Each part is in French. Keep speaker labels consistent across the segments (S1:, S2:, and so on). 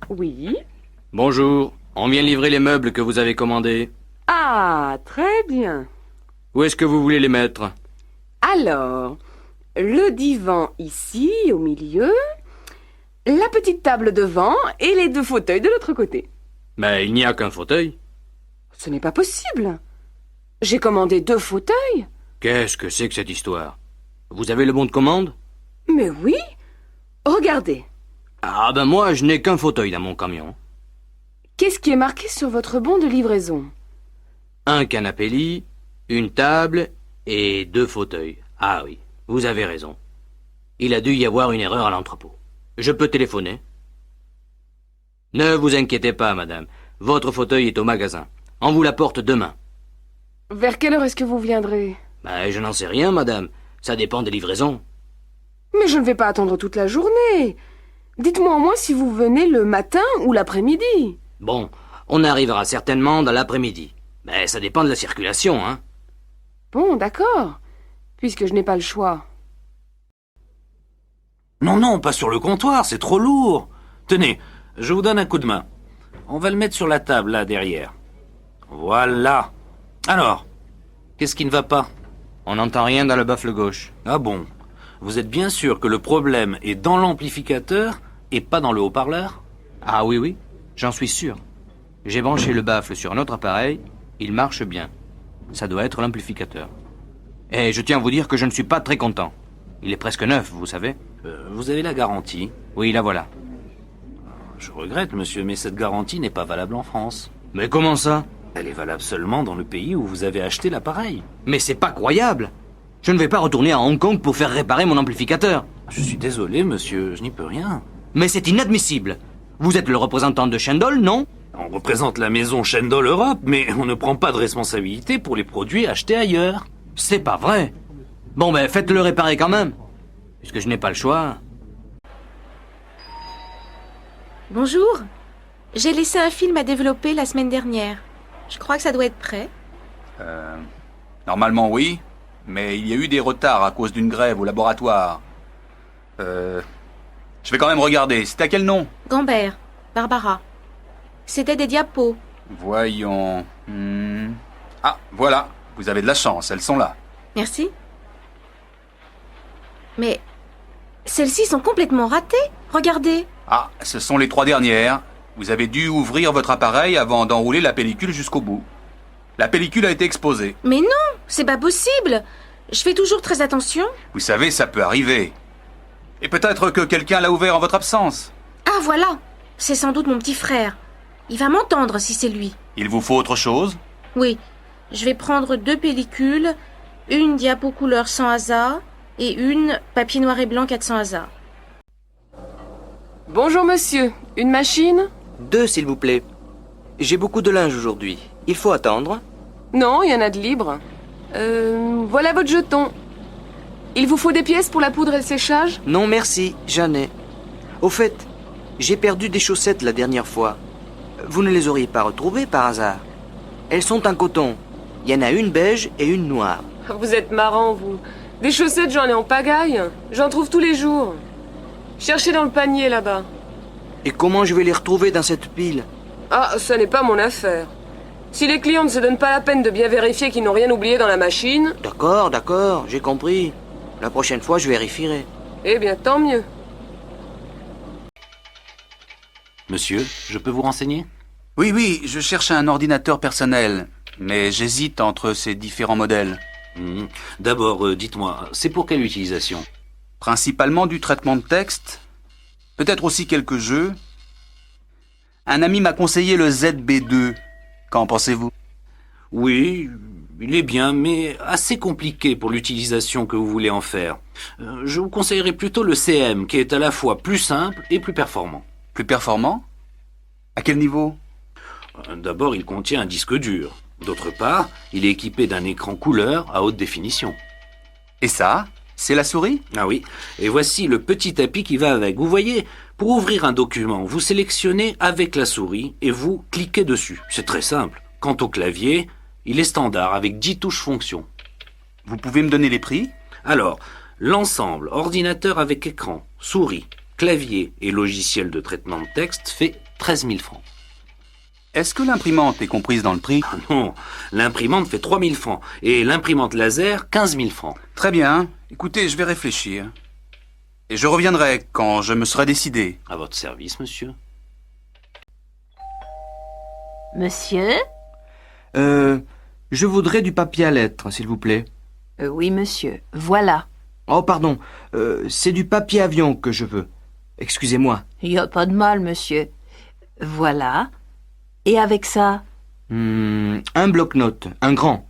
S1: Oui.
S2: Bonjour, on vient livrer les meubles que vous avez commandés.
S1: Ah, très bien.
S2: Où est-ce que vous voulez les mettre?
S1: Alors, le divan ici, au milieu, la petite table devant et les 2 fauteuils de l'autre côté.
S2: Mais il n'y a qu'un fauteuil.
S1: Ce n'est pas possible. J'ai commandé 2 fauteuils.
S2: Qu'est-ce que c'est que cette histoire? Vous avez le bon de commande?
S1: Mais oui. Regardez.
S2: Ah ben moi, je n'ai qu'un fauteuil dans mon camion.
S1: Qu'est-ce qui est marqué sur votre bon de livraison?
S2: Un canapé-lit, une table et 2 fauteuils. Ah oui, vous avez raison. Il a dû y avoir une erreur à l'entrepôt. Je peux téléphoner? Ne vous inquiétez pas, madame. Votre fauteuil est au magasin. On vous l'apporte demain.
S1: Vers quelle heure est-ce que vous viendrez?
S2: Ben, je n'en sais rien, madame. Ça dépend des livraisons.
S1: Mais je ne vais pas attendre toute la journée. Dites-moi au moins si vous venez le matin ou l'après-midi.
S2: Bon, on arrivera certainement dans l'après-midi. Mais ça dépend de la circulation, hein.
S1: Bon, d'accord. Puisque je n'ai pas le choix.
S3: Non, non, pas sur le comptoir, c'est trop lourd. Tenez, je vous donne un coup de main. On va le mettre sur la table, là, derrière. Voilà. Alors, qu'est-ce qui ne va pas?
S2: On n'entend rien dans le baffle gauche.
S3: Ah bon? Vous êtes bien sûr que le problème est dans l'amplificateur et pas dans le haut-parleur?
S2: Ah oui, oui, j'en suis sûr. J'ai branché le baffle sur un autre appareil, il marche bien. Ça doit être l'amplificateur. Et je tiens à vous dire que je ne suis pas très content. Il est presque neuf, vous savez.
S3: Vous avez la garantie?
S2: Oui, la voilà.
S3: Je regrette, monsieur, mais cette garantie n'est pas valable en France.
S2: Mais comment ça?
S3: Elle est valable seulement dans le pays où vous avez acheté l'appareil.
S2: Mais c'est pas croyable. Je ne vais pas retourner à Hong Kong pour faire réparer mon amplificateur.
S3: Je suis désolé, monsieur, je n'y peux rien.
S2: Mais c'est inadmissible. Vous êtes le représentant de Shendol, non?
S3: On représente la maison Shendol Europe, mais on ne prend pas de responsabilité pour les produits achetés ailleurs.
S2: C'est pas vrai. Bon, ben faites-le réparer quand même. Puisque je n'ai pas le choix.
S4: Bonjour. J'ai laissé un film à développer la semaine dernière. Je crois que ça doit être prêt.
S5: Normalement, oui. Mais il y a eu des retards à cause d'une grève au laboratoire. Je vais quand même regarder. C'est à quel nom?
S4: Gambert, Barbara. C'était des diapos.
S5: Voyons. Ah, voilà. Vous avez de la chance, elles sont là.
S4: Merci. Mais celles-ci sont complètement ratées. Regardez.
S5: Ah, ce sont les 3 dernières. Vous avez dû ouvrir votre appareil avant d'enrouler la pellicule jusqu'au bout. La pellicule a été exposée.
S4: Mais non, c'est pas possible. Je fais toujours très attention.
S5: Vous savez, ça peut arriver. Et peut-être que quelqu'un l'a ouvert en votre absence.
S4: Ah voilà. C'est sans doute mon petit frère. Il va m'entendre si c'est lui.
S5: Il vous faut autre chose?
S4: Oui. Je vais prendre 2 pellicules, une diapo couleur sans hasard et une papier noir et blanc 400 hasard.
S1: Bonjour monsieur. Une machine?
S2: 2, s'il vous plaît. J'ai beaucoup de linge aujourd'hui. Il faut attendre.
S1: Non, il y en a de libre. Voilà votre jeton. Il vous faut des pièces pour la poudre et le séchage?
S6: Non, merci, j'en ai. Au fait, j'ai perdu des chaussettes la dernière fois. Vous ne les auriez pas retrouvées par hasard? Elles sont en coton. Il y en a une beige et une noire.
S1: Vous êtes marrant, vous. Des chaussettes, j'en ai en pagaille. J'en trouve tous les jours. Cherchez dans le panier, là-bas.
S6: Et comment je vais les retrouver dans cette pile?
S1: Ah, ça n'est pas mon affaire. Si les clients ne se donnent pas la peine de bien vérifier qu'ils n'ont rien oublié dans la machine...
S6: D'accord, j'ai compris. La prochaine fois, je vérifierai.
S1: Eh bien, tant mieux.
S3: Monsieur, je peux vous renseigner?
S5: Oui, oui, je cherche un ordinateur personnel. Mais j'hésite entre ces différents modèles.
S3: D'abord, dites-moi, c'est pour quelle utilisation?
S5: Principalement du traitement de texte. Peut-être aussi quelques jeux. Un ami m'a conseillé le ZB2. Qu'en pensez-vous?
S3: Oui, il est bien, mais assez compliqué pour l'utilisation que vous voulez en faire. Je vous conseillerais plutôt le CM, qui est à la fois plus simple et plus performant.
S5: Plus performant? À quel niveau?
S3: D'abord, il contient un disque dur. D'autre part, il est équipé d'un écran couleur à haute définition.
S5: Et ça, c'est la souris?
S3: Ah oui, et voici le petit tapis qui va avec. Vous voyez, pour ouvrir un document, vous sélectionnez avec la souris et vous cliquez dessus. C'est très simple. Quant au clavier, il est standard avec 10 touches fonctions.
S5: Vous pouvez me donner les prix?
S3: Alors, l'ensemble ordinateur avec écran, souris, clavier et logiciel de traitement de texte fait 13 000 francs.
S5: Est-ce que l'imprimante est comprise dans le prix?
S3: Ah non, l'imprimante fait 3 000 francs et l'imprimante laser 15 000 francs.
S5: Très bien. Écoutez, je vais réfléchir. Et je reviendrai quand je me serai décidé.
S3: À votre service, monsieur.
S7: Monsieur?
S6: Je voudrais du papier à lettres, s'il vous plaît.
S7: Oui, monsieur. Voilà.
S6: Oh, pardon. C'est du papier avion que je veux. Excusez-moi.
S7: Il n'y a pas de mal, monsieur. Voilà. Et avec ça?
S6: Un bloc-notes, un grand.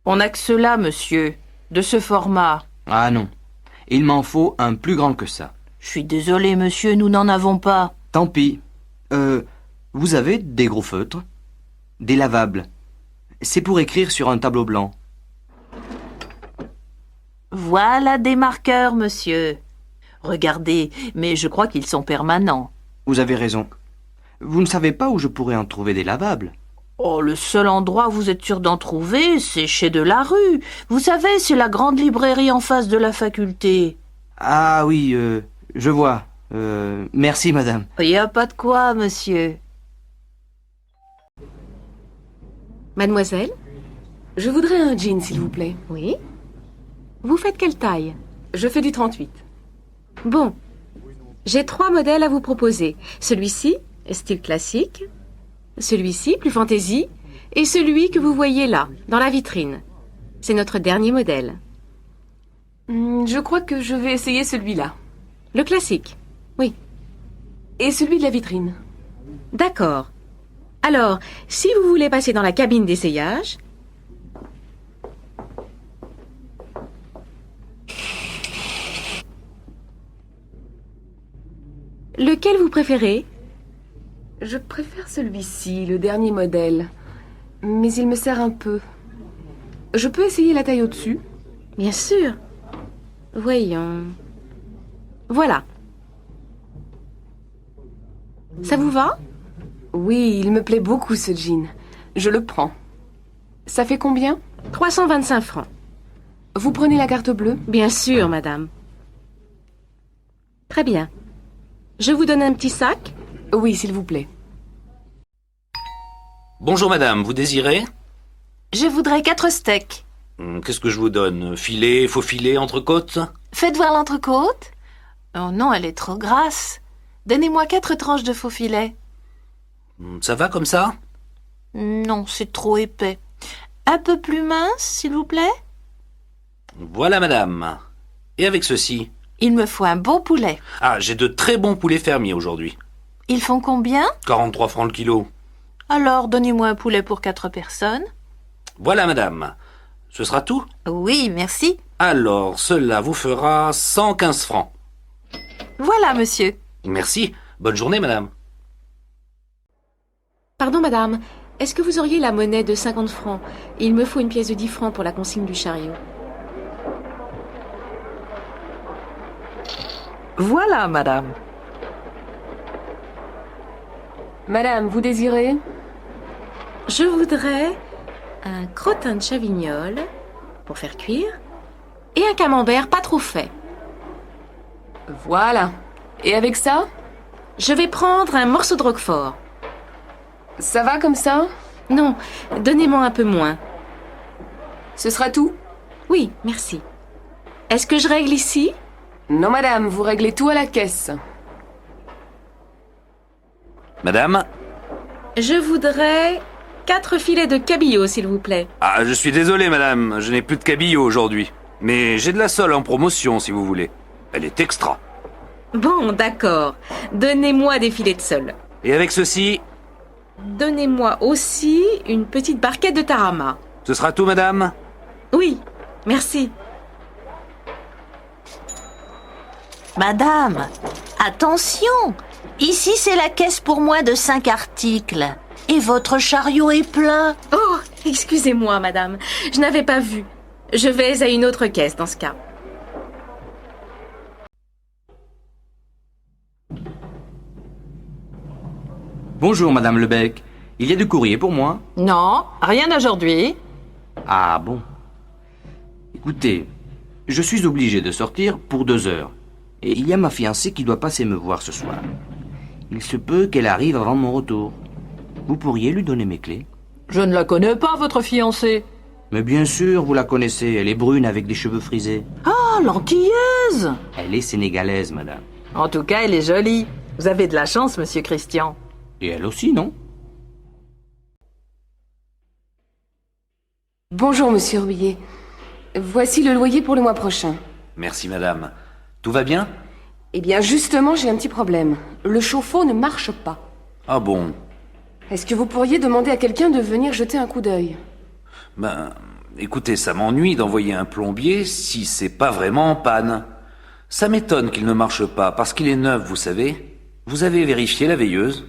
S7: On n'a que cela, monsieur. De ce format.
S6: Ah non. Il m'en faut un plus grand que ça.
S7: Je suis désolé, monsieur, nous n'en avons pas.
S6: Tant pis. Vous avez des gros feutres? Des lavables. C'est pour écrire sur un tableau blanc.
S7: Voilà des marqueurs, monsieur. Regardez, mais je crois qu'ils sont permanents.
S6: Vous avez raison. Vous ne savez pas où je pourrais en trouver des lavables?
S7: Oh, le seul endroit où vous êtes sûr d'en trouver, c'est chez Delarue. Vous savez, c'est la grande librairie en face de la faculté.
S6: Ah oui, je vois. Merci, madame.
S7: Il n'y a pas de quoi, monsieur.
S1: Mademoiselle, je voudrais un jean, s'il vous plaît.
S4: Oui. Vous faites quelle taille?
S1: Je fais du 38.
S4: Bon. J'ai 3 modèles à vous proposer. Celui-ci, style classique. Celui-ci, plus fantaisie. Et celui que vous voyez là, dans la vitrine. C'est notre dernier modèle.
S1: Je crois que je vais essayer celui-là.
S4: Le classique. Oui.
S1: Et celui de la vitrine.
S4: D'accord. Alors, si vous voulez passer dans la cabine d'essayage... Lequel vous préférez?
S1: Je préfère celui-ci, le dernier modèle. Mais il me sert un peu. Je peux essayer la taille au-dessus?
S4: Bien sûr. Voyons. Voilà. Ça vous va?
S1: Oui, il me plaît beaucoup ce jean. Je le prends. Ça fait combien?
S4: 325 francs.
S1: Vous prenez la carte bleue?
S4: Bien sûr, madame. Très bien. Je vous donne un petit sac?
S1: Oui, s'il vous plaît.
S3: Bonjour madame, vous désirez?
S7: Je voudrais 4 steaks.
S3: Qu'est-ce que je vous donne? Filet, faux filet, entrecôte?
S7: Faites voir l'entrecôte. Oh non, elle est trop grasse. Donnez-moi 4 tranches de faux filet.
S3: Ça va comme ça?
S7: Non, c'est trop épais. Un peu plus mince, s'il vous plaît?
S3: Voilà madame. Et avec ceci?
S7: Il me faut un bon poulet.
S3: Ah, j'ai de très bons poulets fermiers aujourd'hui.
S7: Ils font combien?
S3: 43 francs le kilo.
S7: Alors, donnez-moi un poulet pour 4 personnes.
S3: Voilà madame. Ce sera tout?
S7: Oui, merci.
S3: Alors, cela vous fera 115 francs.
S7: Voilà, monsieur.
S3: Merci. Bonne journée madame.
S4: Pardon, madame. Est-ce que vous auriez la monnaie de 50 francs? Il me faut une pièce de 10 francs pour la consigne du chariot.
S7: Voilà, madame.
S1: Madame, vous désirez?
S4: Je voudrais un crottin de chavignol pour faire cuire et un camembert pas trop fait.
S1: Voilà. Et avec ça?
S4: Je vais prendre un morceau de roquefort.
S1: Ça va comme ça?
S4: Non, donnez-moi un peu moins.
S1: Ce sera tout?
S4: Oui, merci. Est-ce que je règle ici?
S1: Non, madame, vous réglez tout à la caisse.
S3: Madame?
S4: Je voudrais 4 filets de cabillaud, s'il vous plaît.
S3: Ah, je suis désolé madame, je n'ai plus de cabillaud aujourd'hui. Mais j'ai de la sole en promotion si vous voulez. Elle est extra.
S4: Bon, d'accord. Donnez-moi des filets de sole.
S3: Et avec ceci?
S4: Donnez-moi aussi une petite barquette de tarama.
S3: Ce sera tout madame?
S4: Oui, merci.
S7: Madame, attention. Ici, c'est la caisse pour moins de 5 articles. Et votre chariot est plein.
S4: Oh, excusez-moi, madame. Je n'avais pas vu. Je vais à une autre caisse dans ce cas.
S6: Bonjour, madame Lebec. Il y a du courrier pour moi?
S7: Non, rien aujourd'hui.
S6: Ah bon. Écoutez, je suis obligé de sortir pour 2 heures. Et il y a ma fiancée qui doit passer me voir ce soir. Il se peut qu'elle arrive avant mon retour. Vous pourriez lui donner mes clés?
S8: Je ne la connais pas, votre fiancée.
S6: Mais bien sûr, vous la connaissez. Elle est brune avec des cheveux frisés.
S7: Ah, l'anquillaise!
S6: Elle est sénégalaise, madame.
S8: En tout cas, elle est jolie. Vous avez de la chance, monsieur Christian.
S6: Et elle aussi, non?
S1: Bonjour, monsieur Rouillet. Voici le loyer pour le mois prochain.
S3: Merci, madame. Tout va bien?
S1: Eh bien, justement, j'ai un petit problème. Le chauffe-eau ne marche pas.
S3: Ah bon?
S1: Est-ce que vous pourriez demander à quelqu'un de venir jeter un coup d'œil?
S3: Ben, écoutez, ça m'ennuie d'envoyer un plombier si c'est pas vraiment en panne. Ça m'étonne qu'il ne marche pas, parce qu'il est neuf, vous savez. Vous avez vérifié la veilleuse?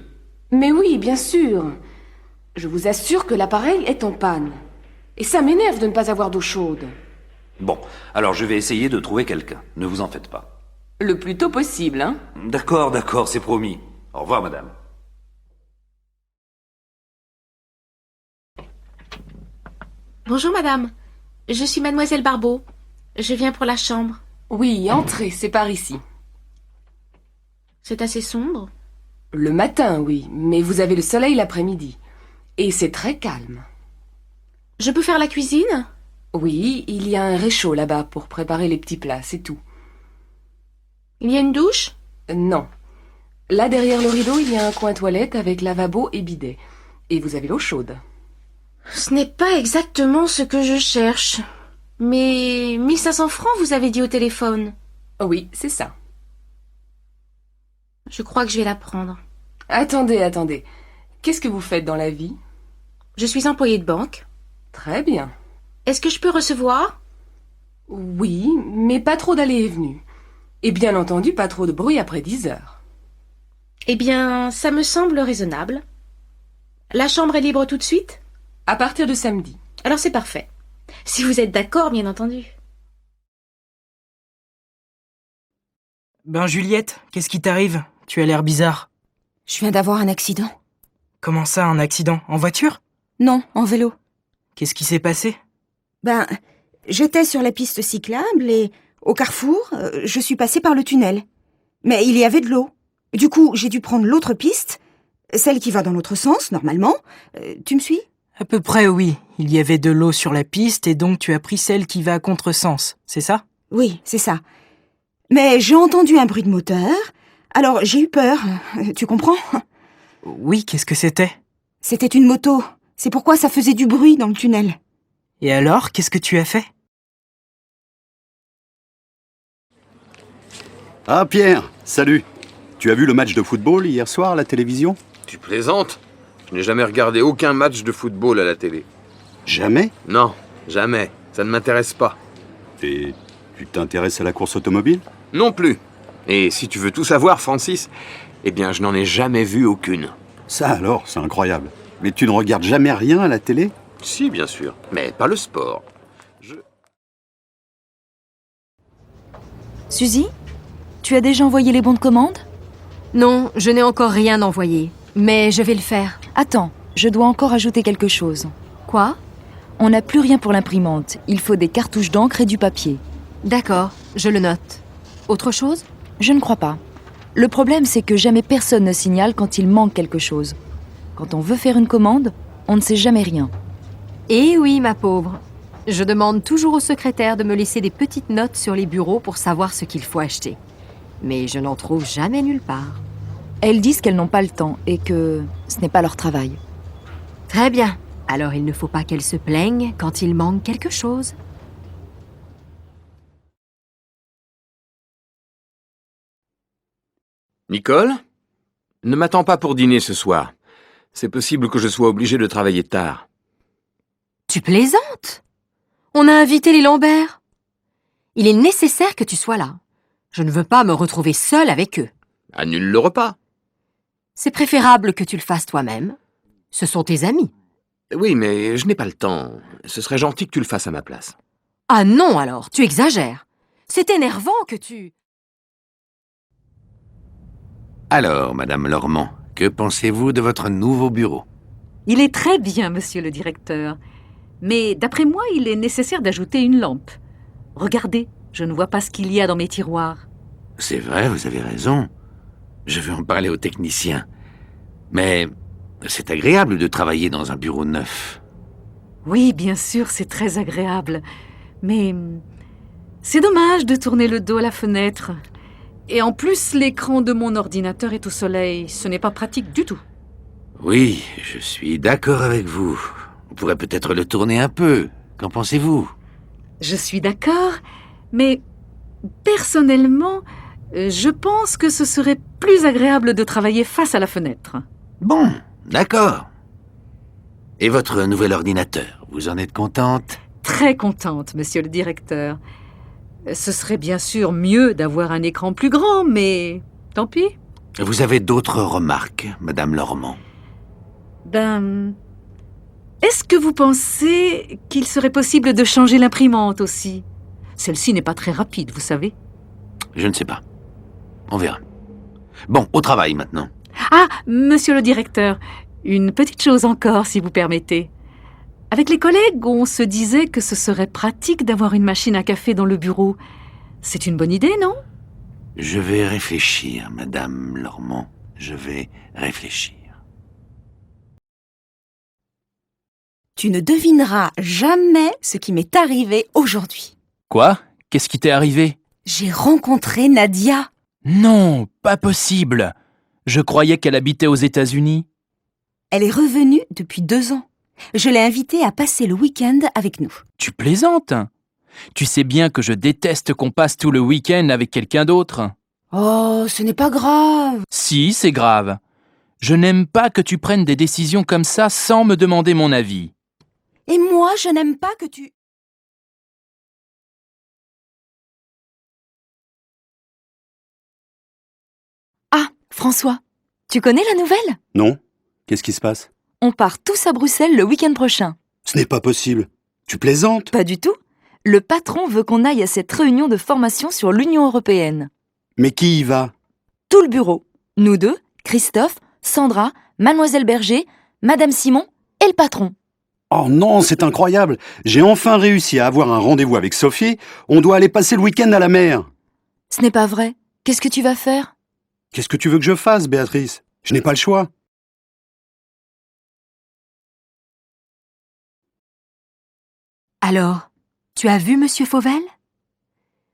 S1: Mais oui, bien sûr. Je vous assure que l'appareil est en panne. Et ça m'énerve de ne pas avoir d'eau chaude.
S3: Bon, alors je vais essayer de trouver quelqu'un. Ne vous en faites pas.
S1: Le plus tôt possible, hein?
S3: D'accord, c'est promis. Au revoir, madame.
S4: Bonjour madame, je suis mademoiselle Barbeau. Je viens pour la chambre.
S1: Oui, entrez, c'est par ici.
S4: C'est assez sombre.
S1: Le matin, oui, mais vous avez le soleil l'après-midi. Et c'est très calme.
S4: Je peux faire la cuisine?
S1: Oui, il y a un réchaud là-bas pour préparer les petits plats, c'est tout.
S4: Il y a une douche?
S1: Non. Là, derrière le rideau, il y a un coin toilette avec lavabo et bidet. Et vous avez l'eau chaude.
S4: Ce n'est pas exactement ce que je cherche. Mais 1500 francs, vous avez dit au téléphone.
S1: Oui, c'est ça.
S4: Je crois que je vais la prendre.
S1: Attendez. Qu'est-ce que vous faites dans la vie?
S4: Je suis employée de banque.
S1: Très bien.
S4: Est-ce que je peux recevoir?
S1: Oui, mais pas trop d'allées et venues. Et bien entendu, pas trop de bruit après 10 heures.
S4: Eh bien, ça me semble raisonnable. La chambre est libre tout de suite?
S1: À partir de samedi.
S4: Alors c'est parfait. Si vous êtes d'accord, bien entendu.
S9: Ben Juliette, qu'est-ce qui t'arrive? Tu as l'air bizarre.
S10: Je viens d'avoir un accident.
S9: Comment ça, un accident? En voiture?
S10: Non, en vélo.
S9: Qu'est-ce qui s'est passé?
S10: Ben, j'étais sur la piste cyclable et, au carrefour, je suis passée par le tunnel. Mais il y avait de l'eau. Du coup, j'ai dû prendre l'autre piste, celle qui va dans l'autre sens, normalement. Tu me suis?
S9: À peu près, oui. Il y avait de l'eau sur la piste et donc tu as pris celle qui va à contresens, c'est ça?
S10: Oui, c'est ça. Mais j'ai entendu un bruit de moteur, alors j'ai eu peur. Tu comprends?
S9: Oui, qu'est-ce que c'était?
S10: C'était une moto. C'est pourquoi ça faisait du bruit dans le tunnel.
S9: Et alors, qu'est-ce que tu as fait?
S11: Ah Pierre, salut. Tu as vu le match de football hier soir à la télévision?
S12: Tu plaisantes? Je n'ai jamais regardé aucun match de football à la télé.
S11: Jamais?
S12: Non, jamais. Ça ne m'intéresse pas.
S11: Et tu t'intéresses à la course automobile?
S12: Non plus. Et si tu veux tout savoir, Francis, eh bien, je n'en ai jamais vu aucune.
S11: Ça alors, c'est incroyable. Mais tu ne regardes jamais rien à la télé?
S12: Si, bien sûr, mais pas le sport.
S13: Suzy, tu as déjà envoyé les bons de commande?
S14: Non, je n'ai encore rien envoyé, mais je vais le faire.
S13: Attends, je dois encore ajouter quelque chose.
S14: Quoi?
S13: On n'a plus rien pour l'imprimante. Il faut des cartouches d'encre et du papier.
S14: D'accord, je le note. Autre chose?
S13: Je ne crois pas. Le problème, c'est que jamais personne ne signale quand il manque quelque chose. Quand on veut faire une commande, on ne sait jamais rien.
S14: Eh oui, ma pauvre. Je demande toujours au secrétaire de me laisser des petites notes sur les bureaux pour savoir ce qu'il faut acheter. Mais je n'en trouve jamais nulle part.
S13: Elles disent qu'elles n'ont pas le temps et que ce n'est pas leur travail.
S14: Très bien. Alors il ne faut pas qu'elles se plaignent quand il manque quelque chose.
S12: Nicole? Ne m'attends pas pour dîner ce soir. C'est possible que je sois obligé de travailler tard.
S14: Tu plaisantes? On a invité les Lambert. Il est nécessaire que tu sois là. Je ne veux pas me retrouver seule avec eux.
S12: Annule le repas.
S14: C'est préférable que tu le fasses toi-même. Ce sont tes amis.
S12: Oui, mais je n'ai pas le temps. Ce serait gentil que tu le fasses à ma place.
S14: Ah non alors, tu exagères. C'est énervant que tu...
S15: Alors, Madame Lormand, que pensez-vous de votre nouveau bureau?
S16: Il est très bien, monsieur le directeur. Mais d'après moi, il est nécessaire d'ajouter une lampe. Regardez, je ne vois pas ce qu'il y a dans mes tiroirs.
S15: C'est vrai, vous avez raison. Je vais en parler au technicien. Mais c'est agréable de travailler dans un bureau neuf.
S16: Oui, bien sûr, c'est très agréable. Mais c'est dommage de tourner le dos à la fenêtre. Et en plus, l'écran de mon ordinateur est au soleil. Ce n'est pas pratique du tout.
S15: Oui, je suis d'accord avec vous. On pourrait peut-être le tourner un peu. Qu'en pensez-vous?
S16: Je suis d'accord, mais personnellement, je pense que ce serait plus agréable de travailler face à la fenêtre.
S15: Bon, d'accord. Et votre nouvel ordinateur, vous en êtes contente?
S16: Très contente, monsieur le directeur. Ce serait bien sûr mieux d'avoir un écran plus grand, mais tant pis.
S15: Vous avez d'autres remarques, Madame Lormand?
S16: Est-ce que vous pensez qu'il serait possible de changer l'imprimante aussi? Celle-ci n'est pas très rapide, vous savez.
S15: Je ne sais pas. On verra. Bon, au travail maintenant.
S16: Ah, monsieur le directeur, une petite chose encore, si vous permettez. Avec les collègues, on se disait que ce serait pratique d'avoir une machine à café dans le bureau. C'est une bonne idée, non?
S15: Je vais réfléchir, Madame Lormand. Je vais réfléchir.
S10: Tu ne devineras jamais ce qui m'est arrivé aujourd'hui.
S17: Quoi? Qu'est-ce qui t'est arrivé?
S10: J'ai rencontré Nadia.
S17: Non, pas possible. Je croyais qu'elle habitait aux États-Unis.
S10: Elle est revenue depuis 2 ans. Je l'ai invitée à passer le week-end avec nous.
S17: Tu plaisantes? Tu sais bien que je déteste qu'on passe tout le week-end avec quelqu'un d'autre.
S10: Oh, ce n'est pas grave.
S17: Si, c'est grave. Je n'aime pas que tu prennes des décisions comme ça sans me demander mon avis.
S10: Et moi, je n'aime pas que tu...
S13: Ah, François, tu connais la nouvelle?
S11: Non? Qu'est-ce qui se passe?
S13: On part tous à Bruxelles le week-end prochain.
S11: Ce n'est pas possible. Tu plaisantes?
S13: Pas du tout. Le patron veut qu'on aille à cette réunion de formation sur l'Union européenne.
S11: Mais qui y va?
S13: Tout le bureau. Nous deux, Christophe, Sandra, Mademoiselle Berger, Madame Simon et le patron.
S11: Oh non, c'est incroyable. J'ai enfin réussi à avoir un rendez-vous avec Sophie. On doit aller passer le week-end à la mer.
S13: Ce n'est pas vrai. Qu'est-ce que tu vas faire?
S11: Qu'est-ce que tu veux que je fasse, Béatrice? Je n'ai pas le choix.
S14: Alors, tu as vu Monsieur Fauvel?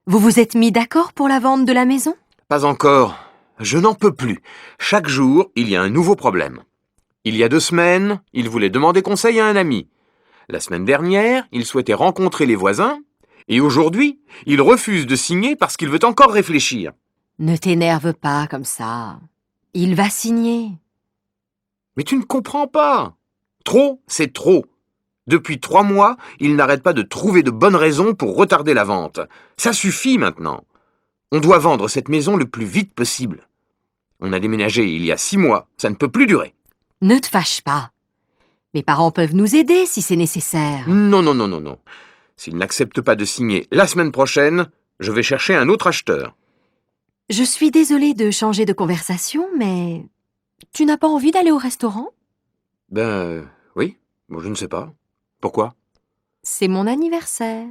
S14: Vous vous êtes mis d'accord pour la vente de la maison?
S12: Pas encore. Je n'en peux plus. Chaque jour, il y a un nouveau problème. Il y a 2 semaines, il voulait demander conseil à un ami. La semaine dernière, il souhaitait rencontrer les voisins. Et aujourd'hui, il refuse de signer parce qu'il veut encore réfléchir.
S14: Ne t'énerve pas comme ça. Il va signer.
S12: Mais tu ne comprends pas. Trop, c'est trop. Depuis 3 mois, il n'arrête pas de trouver de bonnes raisons pour retarder la vente. Ça suffit maintenant. On doit vendre cette maison le plus vite possible. On a déménagé il y a 6 mois. Ça ne peut plus durer.
S14: Ne te fâche pas. Mes parents peuvent nous aider si c'est nécessaire.
S12: Non, non, non, non, non. S'il n'accepte pas de signer la semaine prochaine, je vais chercher un autre acheteur.
S14: Je suis désolée de changer de conversation, mais tu n'as pas envie d'aller au restaurant?
S12: Oui. Bon, je ne sais pas. Pourquoi?
S14: C'est mon anniversaire.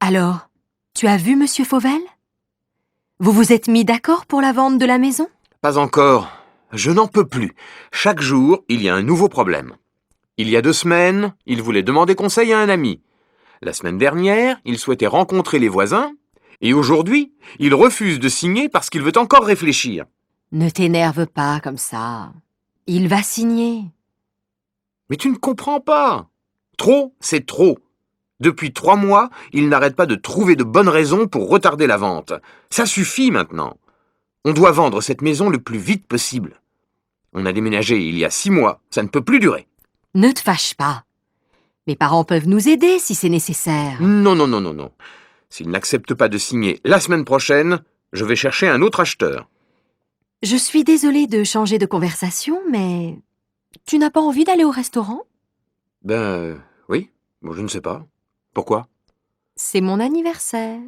S14: Alors, tu as vu Monsieur Fauvel? Vous vous êtes mis d'accord pour la vente de la maison?
S12: Pas encore. Je n'en peux plus. Chaque jour, il y a un nouveau problème. Il y a 2 semaines, il voulait demander conseil à un ami. La semaine dernière, il souhaitait rencontrer les voisins. Et aujourd'hui, il refuse de signer parce qu'il veut encore réfléchir.
S14: Ne t'énerve pas comme ça. Il va signer.
S12: Mais tu ne comprends pas. Trop, c'est trop. Depuis 3 mois, il n'arrête pas de trouver de bonnes raisons pour retarder la vente. Ça suffit maintenant. On doit vendre cette maison le plus vite possible. On a déménagé il y a 6 mois. Ça ne peut plus durer.
S14: Ne te fâche pas. Mes parents peuvent nous aider si c'est nécessaire.
S12: Non, non, non, non, non. S'il n'accepte pas de signer la semaine prochaine, je vais chercher un autre acheteur.
S14: Je suis désolée de changer de conversation, mais tu n'as pas envie d'aller au restaurant?
S12: Oui. Bon, je ne sais pas. Pourquoi?
S14: C'est mon anniversaire.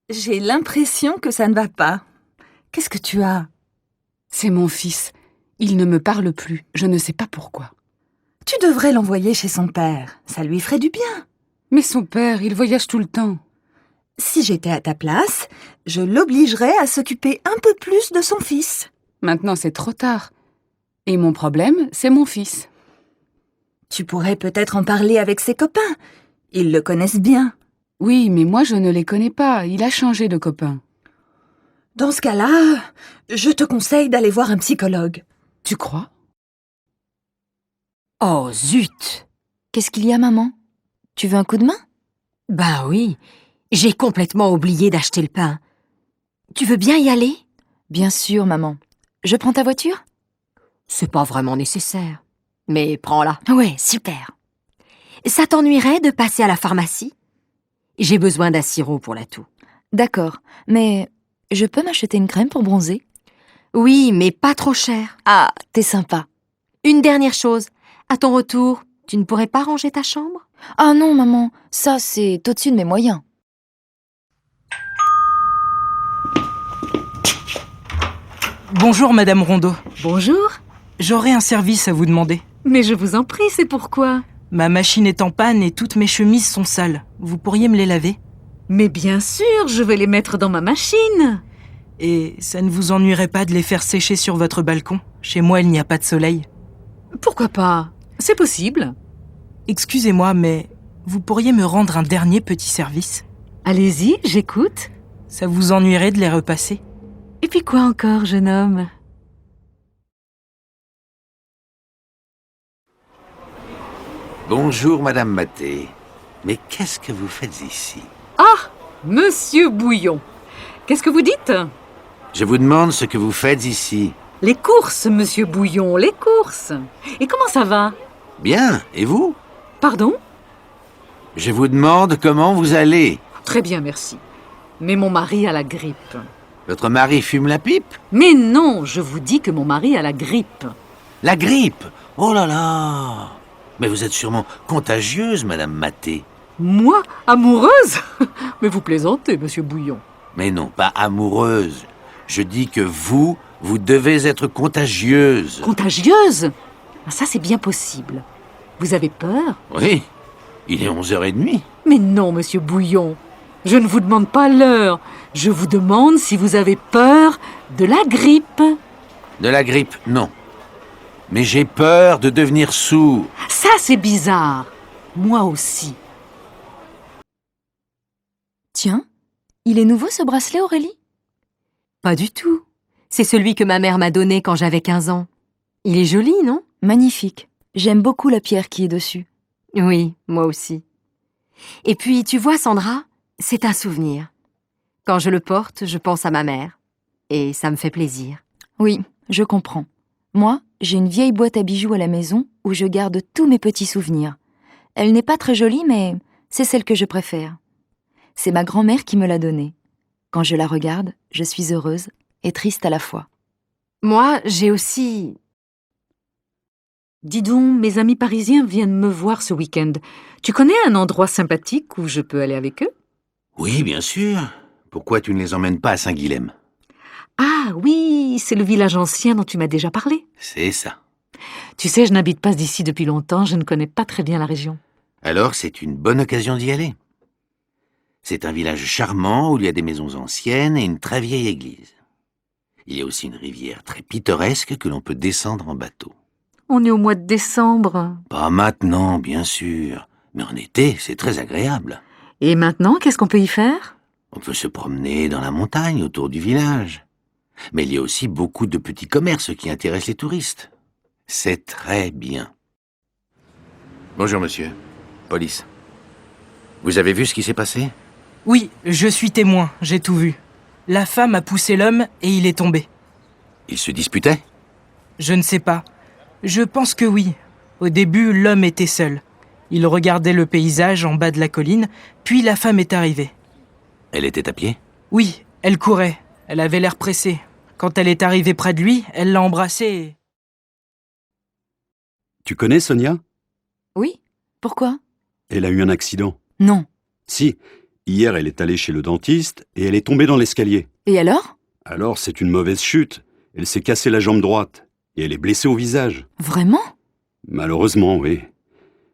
S18: J'ai l'impression que ça ne va pas. Qu'est-ce que tu as?
S19: C'est mon fils. Il ne me parle plus. Je ne sais pas pourquoi.
S18: Tu devrais l'envoyer chez son père. Ça lui ferait du bien.
S19: Mais son père, il voyage tout le temps.
S18: Si j'étais à ta place, je l'obligerais à s'occuper un peu plus de son fils.
S19: Maintenant, c'est trop tard. Et mon problème, c'est mon fils.
S18: Tu pourrais peut-être en parler avec ses copains. Ils le connaissent bien.
S19: Oui, mais moi, je ne les connais pas. Il a changé de copain.
S18: Dans ce cas-là, je te conseille d'aller voir un psychologue.
S19: Tu crois?
S14: Oh, zut!
S13: Qu'est-ce qu'il y a, maman? Tu veux un coup de main?
S14: Bah oui, j'ai complètement oublié d'acheter le pain. Tu veux bien y aller?
S13: Bien sûr, maman. Je prends ta voiture?
S14: C'est pas vraiment nécessaire. Mais prends-la.
S13: Ouais, super.
S14: Ça t'ennuierait de passer à la pharmacie? J'ai besoin d'un sirop pour la toux.
S13: D'accord, mais je peux m'acheter une crème pour bronzer?
S14: Oui, mais pas trop cher.
S13: Ah, t'es sympa.
S14: Une dernière chose. À ton retour, tu ne pourrais pas ranger ta chambre?
S13: Ah non, maman, ça c'est au-dessus de mes moyens.
S9: Bonjour, Madame Rondeau.
S16: Bonjour.
S9: J'aurais un service à vous demander.
S16: Mais je vous en prie, c'est pourquoi?
S9: Ma machine est en panne et toutes mes chemises sont sales. Vous pourriez me les laver?
S16: Mais bien sûr, je vais les mettre dans ma machine.
S9: Et ça ne vous ennuierait pas de les faire sécher sur votre balcon? Chez moi, il n'y a pas de soleil.
S16: Pourquoi pas? C'est possible.
S9: Excusez-moi, mais vous pourriez me rendre un dernier petit service?
S16: Allez-y, j'écoute.
S9: Ça vous ennuierait de les repasser?
S16: Et puis quoi encore, jeune homme?
S15: Bonjour, Madame Maté. Mais qu'est-ce que vous faites ici?
S16: Ah, Monsieur Bouillon. Qu'est-ce que vous dites?
S15: Je vous demande ce que vous faites ici.
S16: Les courses, Monsieur Bouillon, les courses. Et comment ça va?
S15: Bien, et vous?
S16: Pardon?
S15: Je vous demande comment vous allez.
S16: Très bien, merci. Mais mon mari a la grippe.
S15: Votre mari fume la pipe?
S16: Mais non, je vous dis que mon mari a la grippe.
S15: La grippe? Oh là là! Mais vous êtes sûrement contagieuse, Madame Maté.
S16: Moi, amoureuse? Mais vous plaisantez, Monsieur Bouillon.
S15: Mais non, pas amoureuse. Je dis que vous devez être contagieuse.
S16: Contagieuse? Ça, c'est bien possible. Vous avez peur?
S15: Oui, il est 11h30.
S16: Mais non, Monsieur Bouillon. Je ne vous demande pas l'heure. Je vous demande si vous avez peur de la grippe.
S15: De la grippe, non. Mais j'ai peur de devenir sourd.
S16: Ça, c'est bizarre. Moi aussi.
S13: Tiens, il est nouveau ce bracelet, Aurélie?
S14: Pas du tout. C'est celui que ma mère m'a donné quand j'avais 15 ans. Il est joli, non?
S13: Magnifique. J'aime beaucoup la pierre qui est dessus.
S14: Oui, moi aussi. Et puis, tu vois, Sandra, c'est un souvenir. Quand je le porte, je pense à ma mère. Et ça me fait plaisir.
S13: Oui, je comprends. Moi, j'ai une vieille boîte à bijoux à la maison où je garde tous mes petits souvenirs. Elle n'est pas très jolie, mais c'est celle que je préfère. C'est ma grand-mère qui me l'a donnée. Quand je la regarde, je suis heureuse et triste à la fois.
S14: Moi, j'ai aussi...
S16: Dis donc, mes amis parisiens viennent me voir ce week-end. Tu connais un endroit sympathique où je peux aller avec eux?
S15: Oui, bien sûr. Pourquoi tu ne les emmènes pas à Saint-Guilhem?
S16: Ah oui, c'est le village ancien dont tu m'as déjà parlé.
S15: C'est ça.
S16: Tu sais, je n'habite pas d'ici depuis longtemps, je ne connais pas très bien la région.
S15: Alors, c'est une bonne occasion d'y aller. C'est un village charmant où il y a des maisons anciennes et une très vieille église. Il y a aussi une rivière très pittoresque que l'on peut descendre en bateau.
S16: On est au mois de décembre.
S15: Pas maintenant, bien sûr. Mais en été, c'est très agréable.
S16: Et maintenant, qu'est-ce qu'on peut y faire?
S15: On peut se promener dans la montagne autour du village. Mais il y a aussi beaucoup de petits commerces qui intéressent les touristes. C'est très bien. Bonjour, monsieur. Police. Vous avez vu ce qui s'est passé?
S9: Oui, je suis témoin, j'ai tout vu. La femme a poussé l'homme et il est tombé.
S15: Ils se disputaient?
S9: Je ne sais pas. Je pense que oui. Au début, l'homme était seul. Il regardait le paysage en bas de la colline, puis la femme est arrivée.
S15: Elle était à pied?
S9: Oui, elle courait. Elle avait l'air pressée. Quand elle est arrivée près de lui, elle l'a embrassé et...
S11: Tu connais Sonia?
S13: Oui, pourquoi?
S11: Elle a eu un accident.
S13: Non.
S11: Si, hier elle est allée chez le dentiste et elle est tombée dans l'escalier.
S13: Et alors?
S11: Alors c'est une mauvaise chute. Elle s'est cassée la jambe droite et elle est blessée au visage.
S13: Vraiment?
S11: Malheureusement, oui.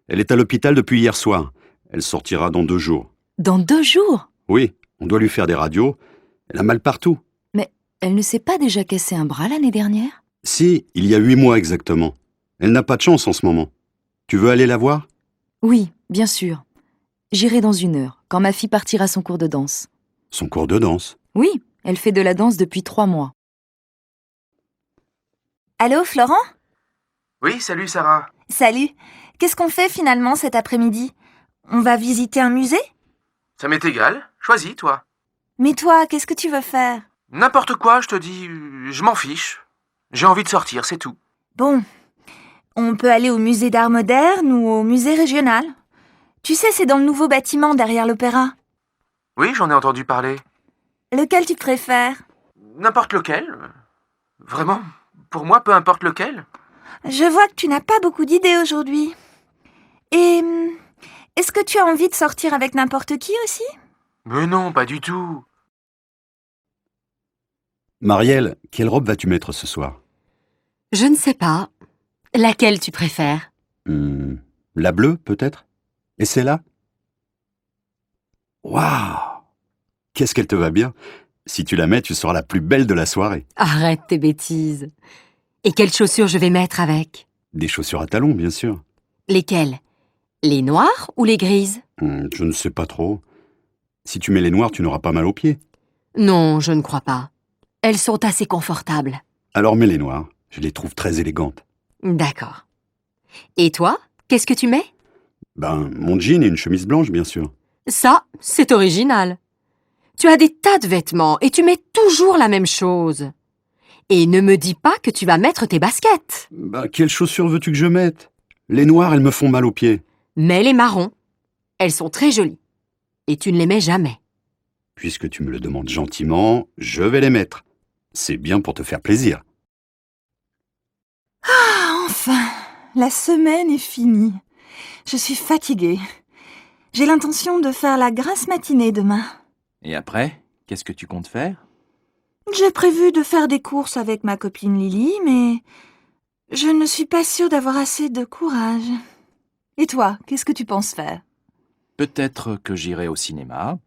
S11: Elle est à l'hôpital depuis hier soir. Elle sortira dans 2 jours.
S13: Dans 2 jours?
S11: Oui, on doit lui faire des radios. Elle a mal partout.
S13: Mais elle ne s'est pas déjà cassé un bras l'année dernière?
S11: Si, il y a 8 mois exactement. Elle n'a pas de chance en ce moment. Tu veux aller la voir?
S13: Oui, bien sûr. J'irai dans 1 heure, quand ma fille partira à son cours de danse.
S11: Son cours de danse?
S13: Oui, elle fait de la danse depuis 3 mois.
S20: Allô, Florent?
S21: Oui, salut Sarah.
S20: Salut. Qu'est-ce qu'on fait finalement cet après-midi? On va visiter un musée?
S21: Ça m'est égal. Choisis, toi.
S20: Mais toi, qu'est-ce que tu veux faire?
S21: N'importe quoi, je te dis, je m'en fiche. J'ai envie de sortir, c'est tout.
S20: Bon, on peut aller au musée d'art moderne ou au musée régional. Tu sais, c'est dans le nouveau bâtiment derrière l'opéra.
S21: Oui, j'en ai entendu parler.
S20: Lequel tu préfères?
S21: N'importe lequel. Vraiment, pour moi, peu importe lequel.
S20: Je vois que tu n'as pas beaucoup d'idées aujourd'hui. Et est-ce que tu as envie de sortir avec n'importe qui aussi?
S21: Mais non, pas du tout.
S11: Marielle, quelle robe vas-tu mettre ce soir?
S14: Je ne sais pas. Laquelle tu préfères?
S11: La bleue, peut-être? Et celle-là? Waouh! Qu'est-ce qu'elle te va bien! Si tu la mets, tu seras la plus belle de la soirée.
S14: Arrête tes bêtises. Et quelles chaussures je vais mettre avec?
S11: Des chaussures à talons, bien sûr.
S14: Lesquelles? Les noires ou les grises?
S11: Je ne sais pas trop. Si tu mets les noires, tu n'auras pas mal aux pieds.
S14: Non, je ne crois pas. Elles sont assez confortables.
S11: Alors mets les noires. Je les trouve très élégantes.
S14: D'accord. Et toi, qu'est-ce que tu mets?
S11: Mon jean et une chemise blanche, bien sûr.
S14: Ça, c'est original. Tu as des tas de vêtements et tu mets toujours la même chose. Et ne me dis pas que tu vas mettre tes baskets.
S11: Quelles chaussures veux-tu que je mette? Les noires, elles me font mal aux pieds.
S14: Mets les marrons. Elles sont très jolies. Et tu ne les mets jamais.
S11: Puisque tu me le demandes gentiment, je vais les mettre. C'est bien pour te faire plaisir.
S18: Ah, enfin, la semaine est finie. Je suis fatiguée. J'ai l'intention de faire la grasse matinée demain.
S17: Et après, qu'est-ce que tu comptes faire?
S18: J'ai prévu de faire des courses avec ma copine Lily, mais je ne suis pas sûre d'avoir assez de courage. Et toi, qu'est-ce que tu penses faire?
S17: Peut-être que j'irai au cinéma.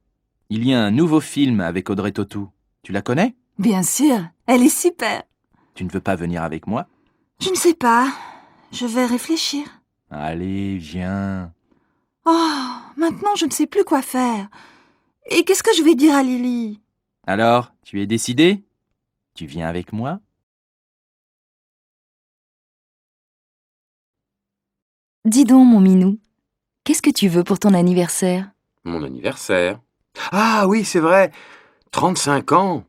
S17: Il y a un nouveau film avec Audrey Tautou. Tu la connais?
S18: Bien sûr, elle est super.
S17: Tu ne veux pas venir avec moi?
S18: Je ne sais pas. Je vais réfléchir.
S17: Allez, viens.
S18: Oh, maintenant je ne sais plus quoi faire. Et qu'est-ce que je vais dire à Lily?
S17: Alors, tu es décidé? Tu viens avec moi?
S13: Dis donc, mon minou, qu'est-ce que tu veux pour ton anniversaire?
S12: Mon anniversaire? Ah oui, c'est vrai. 35 ans.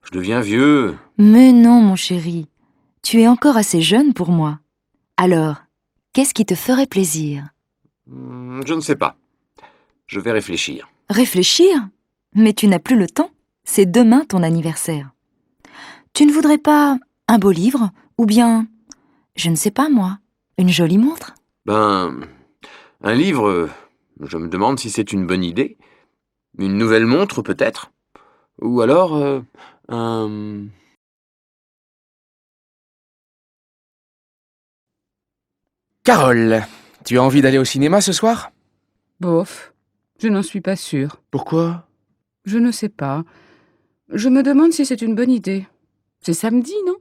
S12: Je deviens vieux.
S13: Mais non, mon chéri. Tu es encore assez jeune pour moi. Alors, qu'est-ce qui te ferait plaisir?
S12: Je ne sais pas. Je vais réfléchir.
S13: Réfléchir? Mais tu n'as plus le temps. C'est demain ton anniversaire. Tu ne voudrais pas un beau livre? Ou bien, je ne sais pas moi, une jolie montre?
S12: Un livre, je me demande si c'est une bonne idée. Une nouvelle montre, peut-être. Ou alors, un...
S22: Carole, tu as envie d'aller au cinéma ce soir?
S19: Bof, je n'en suis pas sûre.
S22: Pourquoi?
S19: Je ne sais pas. Je me demande si c'est une bonne idée. C'est samedi, non?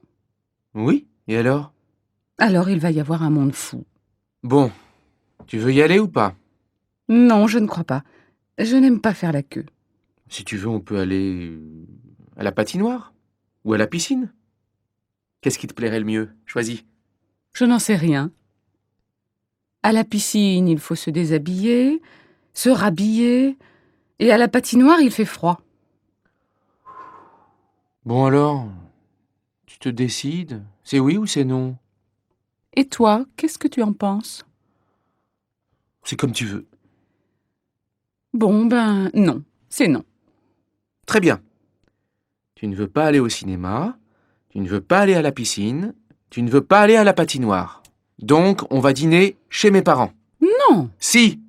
S22: Oui, et alors?
S19: Alors il va y avoir un monde fou.
S22: Bon, tu veux y aller ou pas?
S19: Non, je ne crois pas. Je n'aime pas faire la queue.
S22: Si tu veux, on peut aller à la patinoire ou à la piscine. Qu'est-ce qui te plairait le mieux? Choisis.
S19: Je n'en sais rien. À la piscine, il faut se déshabiller, se rhabiller, et à la patinoire, il fait froid.
S22: Bon alors, tu te décides? C'est oui ou c'est non?
S19: Et toi, qu'est-ce que tu en penses?
S22: C'est comme tu veux.
S19: Bon, non, c'est non.
S22: Très bien. Tu ne veux pas aller au cinéma, tu ne veux pas aller à la piscine, tu ne veux pas aller à la patinoire. Donc, on va dîner chez mes parents.
S19: Non.
S22: Si.